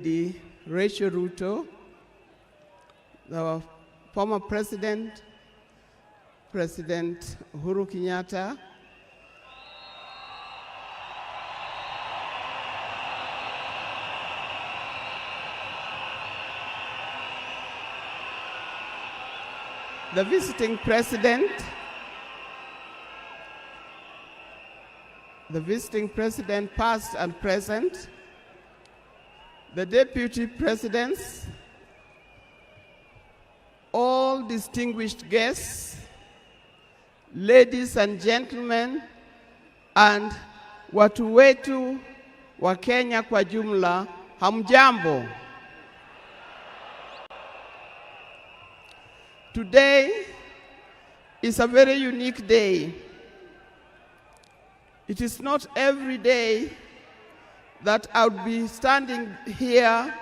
The Rachel Ruto, the former President Uhuru Kenyatta, the visiting president past and present, the deputy presidents, all distinguished guests, ladies and gentlemen, and watu wetu wa Kenya kwa jumla, hamjambo. Today is a very unique day. It is not every day that I would be standing here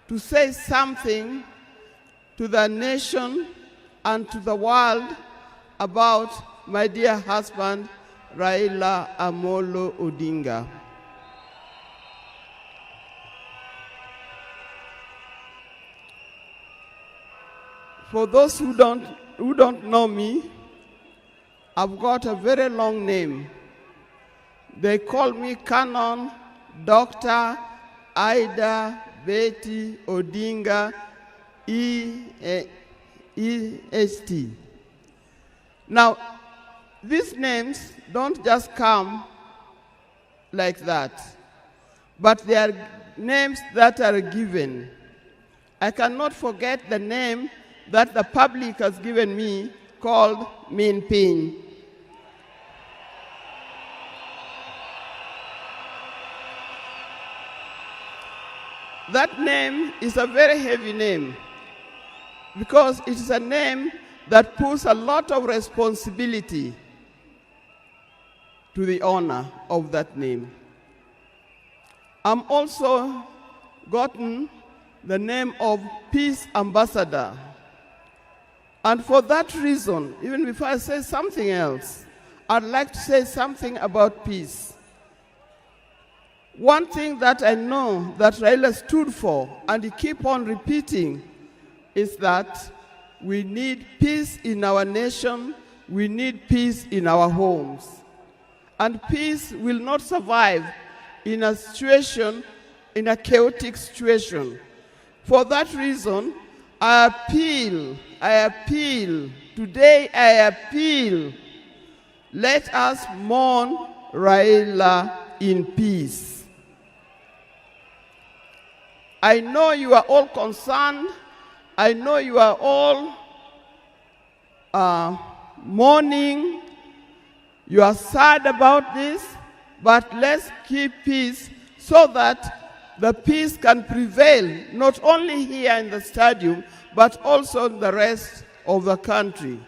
to say something to the nation and to the world about my dear husband, Raila Amolo Odinga. For those who don't know me, I've got a very long name. They call me Canon Dr. Ida Betty Odinga EST. Now, these names don't just come like that, but they are names that are given. I cannot forget the name that the public has given me called Min Pin. That name is a very heavy name because it is a name that puts a lot of responsibility to the owner of that name. I'm also gotten the name of Peace Ambassador. And for that reason, even before I say something else, I'd like to say something about peace. One thing that I know that Raila stood for, and he keep on repeating, is that we need peace in our nation, we need peace in our homes. And peace will not survive in a situation, in a chaotic situation. For that reason, I appeal, today I appeal, let us mourn Raila in peace. I know you are all concerned. I know you are all mourning. You are sad about this, but let's keep peace so that the peace can prevail, not only here in the stadium, but also in the rest of the country.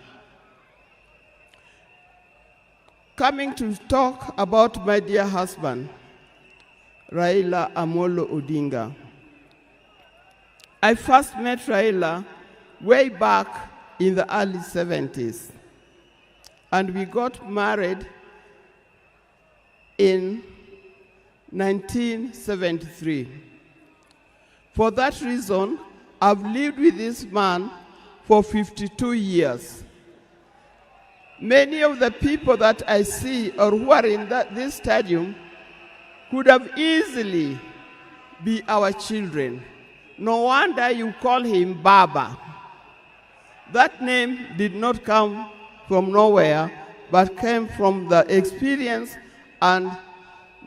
Coming to talk about my dear husband, Raila Amolo Odinga. I first met Raila way back in the early 70s, and we got married in 1973. For that reason, I've lived with this man for 52 years. Many of the people that I see or who are in this stadium could have easily been our children. No wonder you call him Baba. That name did not come from nowhere, but came from the experience and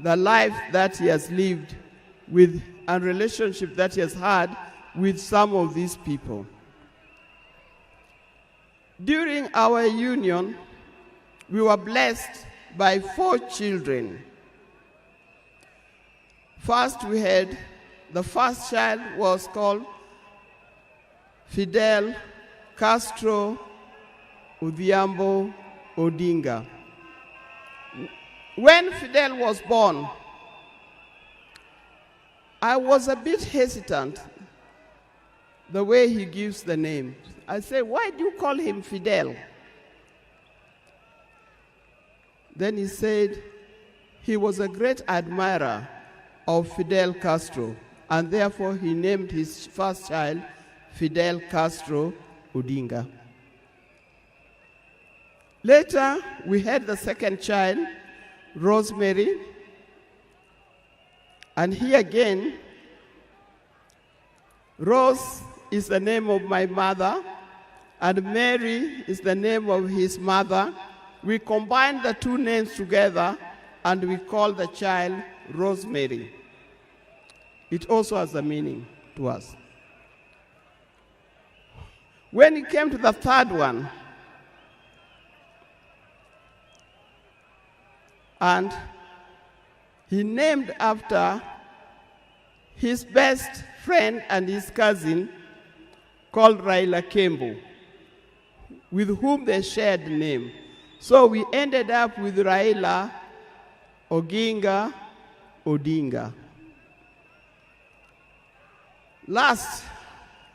the life that he has lived with and relationship that he has had with some of these people. During our union, we were blessed by 4 children. First, the first child was called Fidel Castro Odhiambo Odinga. When Fidel was born, I was a bit hesitant the way he gives the name. I say, why do you call him Fidel? Then he said he was a great admirer of Fidel Castro, and therefore he named his first child Fidel Castro Odinga. Later, we had the second child, Rosemary, and here again, Rose is the name of my mother, and Mary is the name of his mother. We combined the two names together, and we call the child Rosemary. It also has a meaning to us. When it came to the third one, and he named after his best friend and his cousin called Raila Kembo, with whom they shared the name. So we ended up with Raila Odinga. Last,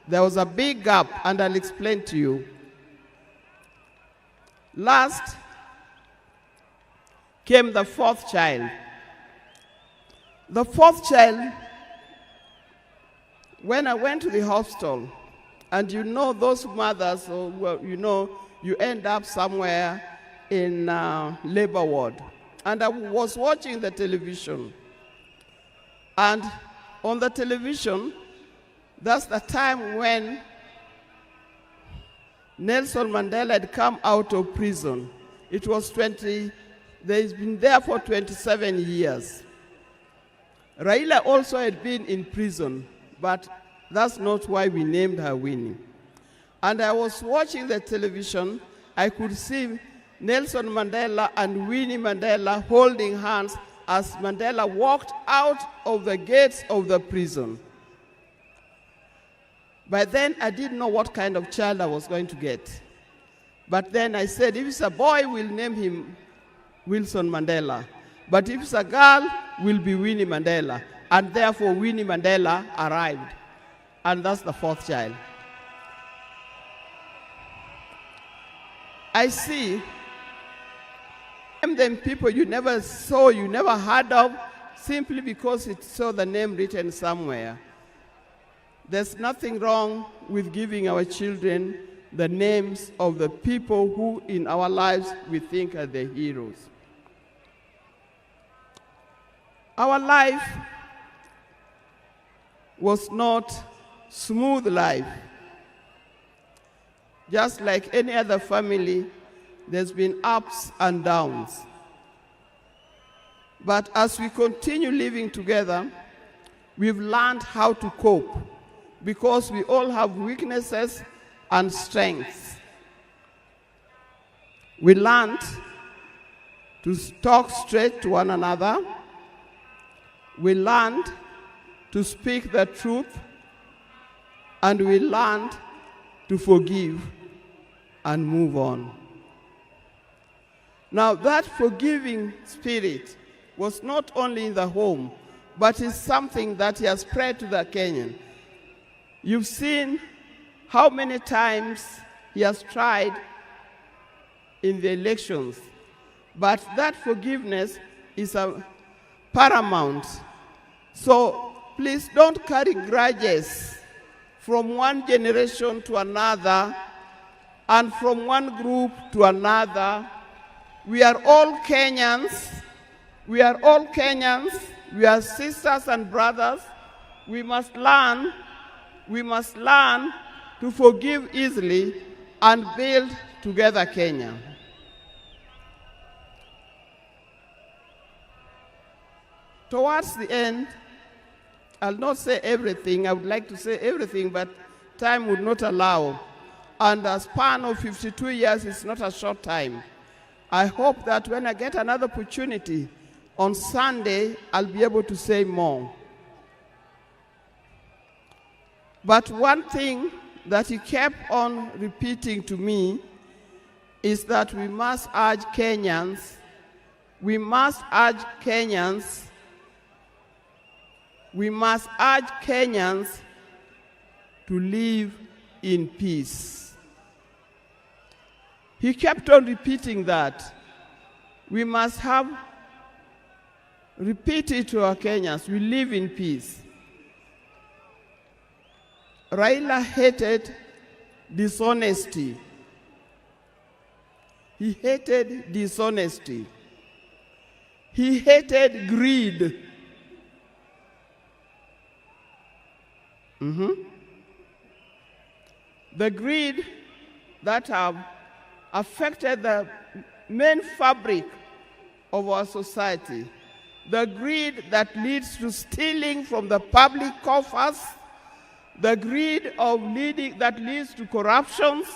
there was a big gap, and I'll explain to you. Last came the fourth child. The fourth child, when I went to the hospital, and you know those mothers, you end up somewhere in labor ward. And I was watching the television. And on the television, that's the time when Nelson Mandela had come out of prison. It was he's been there for 27 years. Raila also had been in prison, but that's not why we named her Winnie. And I was watching the television, I could see Nelson Mandela and Winnie Mandela holding hands as Mandela walked out of the gates of the prison. By then, I didn't know what kind of child I was going to get. But then I said, if it's a boy, we'll name him Wilson Mandela. But if it's a girl, will be Winnie Mandela. And therefore, Winnie Mandela arrived. And that's the fourth child. I see them people you never saw, you never heard of, simply because it saw the name written somewhere. There's nothing wrong with giving our children the names of the people who in our lives we think are the heroes. Our life was not smooth life. Just like any other family, there's been ups and downs. But as we continue living together, we've learned how to cope, because we all have weaknesses and strengths. We learned to talk straight to one another. We learned to speak the truth, and we learned to forgive and move on. Now, that forgiving spirit was not only in the home, but is something that he has spread to the Kenyan. You've seen how many times he has tried in the elections, but that forgiveness is paramount. So please don't carry grudges from one generation to another and from one group to another. We are all Kenyans. We are all Kenyans. We are sisters and brothers. We must learn to forgive easily and build together Kenya. Towards the end, I'll not say everything. I would like to say everything, but time would not allow. And a span of 52 years is not a short time. I hope that when I get another opportunity on Sunday, I'll be able to say more. But one thing that he kept on repeating to me is that we must urge Kenyans, to live in peace. He kept on repeating that. We must repeat it to our Kenyans, we live in peace. Raila hated dishonesty. He hated dishonesty. He hated greed. The greed that have affected the main fabric of our society. The greed that leads to stealing from the public coffers. The greed that leads to corruptions.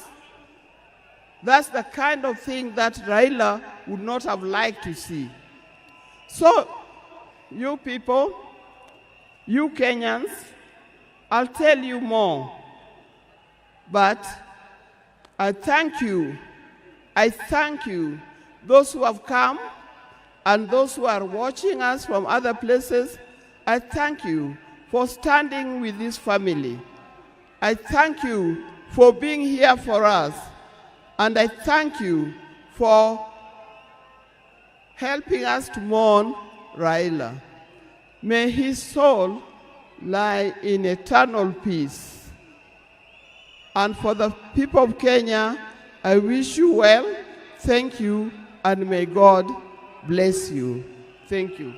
That's the kind of thing that Raila would not have liked to see. So, you people, you Kenyans, I'll tell you more. But I thank you. I thank you, those who have come and those who are watching us from other places. I thank you for standing with this family. I thank you for being here for us. And I thank you for helping us to mourn Raila. May his soul lie in eternal peace. And for the people of Kenya, I wish you well, thank you, and may God bless you. Thank you.